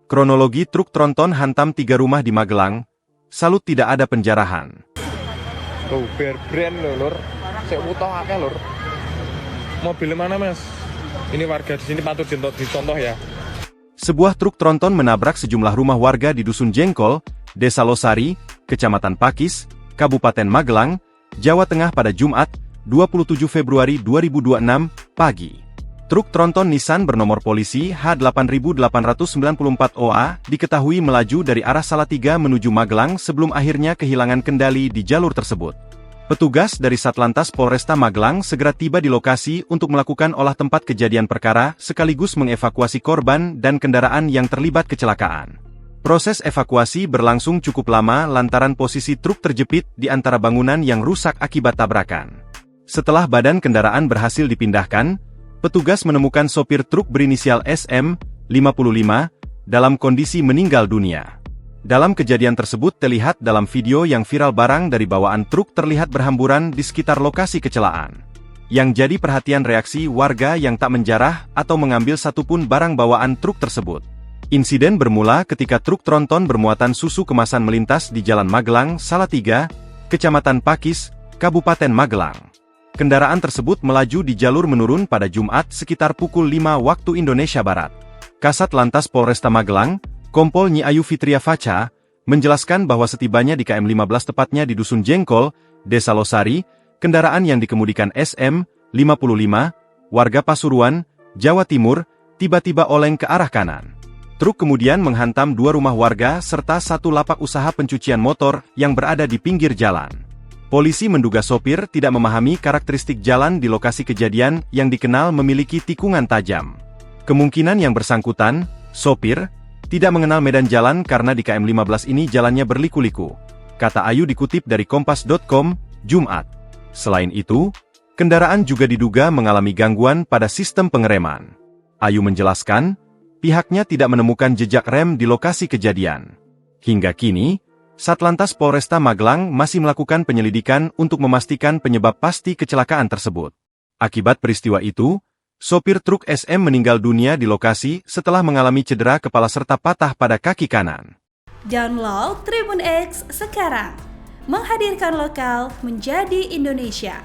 Kronologi truk tronton hantam 3 rumah di Magelang, salut tidak ada penjarahan. Tuh, brand lho, Lur. Sik utuh akeh, Lur. Mobil mana, Mas? Ini warga di sini patut dicontoh ya. Sebuah truk tronton menabrak sejumlah rumah warga di Dusun Jengkol, Desa Losari, Kecamatan Pakis, Kabupaten Magelang, Jawa Tengah pada Jumat, 27 Februari 2026, pagi. Truk tronton Nissan bernomor polisi H8894OA diketahui melaju dari arah Salatiga menuju Magelang sebelum akhirnya kehilangan kendali di jalur tersebut. Petugas dari Satlantas Polresta Magelang segera tiba di lokasi untuk melakukan olah tempat kejadian perkara sekaligus mengevakuasi korban dan kendaraan yang terlibat kecelakaan. Proses evakuasi berlangsung cukup lama lantaran posisi truk terjepit di antara bangunan yang rusak akibat tabrakan. Setelah badan kendaraan berhasil dipindahkan, petugas menemukan sopir truk berinisial SM, 55, dalam kondisi meninggal dunia. Dalam kejadian tersebut terlihat dalam video yang viral barang dari bawaan truk terlihat berhamburan di sekitar lokasi kecelakaan. Yang jadi perhatian reaksi warga yang tak menjarah atau mengambil satupun barang bawaan truk tersebut. Insiden bermula ketika truk tronton bermuatan susu kemasan melintas di Jalan Magelang, Salatiga, Kecamatan Pakis, Kabupaten Magelang. Kendaraan tersebut melaju di jalur menurun pada Jumat sekitar pukul 5 waktu Indonesia Barat. Kasat Lantas Polresta Magelang, Kompol Nyi Ayu Fitria Faca, menjelaskan bahwa setibanya di KM 15 tepatnya di Dusun Jengkol, Desa Losari, kendaraan yang dikemudikan SM, 55, warga Pasuruan, Jawa Timur, tiba-tiba oleng ke arah kanan. Truk kemudian menghantam 2 rumah warga serta 1 lapak usaha pencucian motor yang berada di pinggir jalan. Polisi menduga sopir tidak memahami karakteristik jalan di lokasi kejadian yang dikenal memiliki tikungan tajam. Kemungkinan yang bersangkutan, sopir, tidak mengenal medan jalan karena di KM 15 ini jalannya berliku-liku, kata Ayu dikutip dari Kompas.com, Jumat. Selain itu, kendaraan juga diduga mengalami gangguan pada sistem pengereman. Ayu menjelaskan, pihaknya tidak menemukan jejak rem di lokasi kejadian. Hingga kini, Satlantas Polresta Magelang masih melakukan penyelidikan untuk memastikan penyebab pasti kecelakaan tersebut. Akibat peristiwa itu, sopir truk SM meninggal dunia di lokasi setelah mengalami cedera kepala serta patah pada kaki kanan. Download Tribun X sekarang, menghadirkan lokal menjadi Indonesia.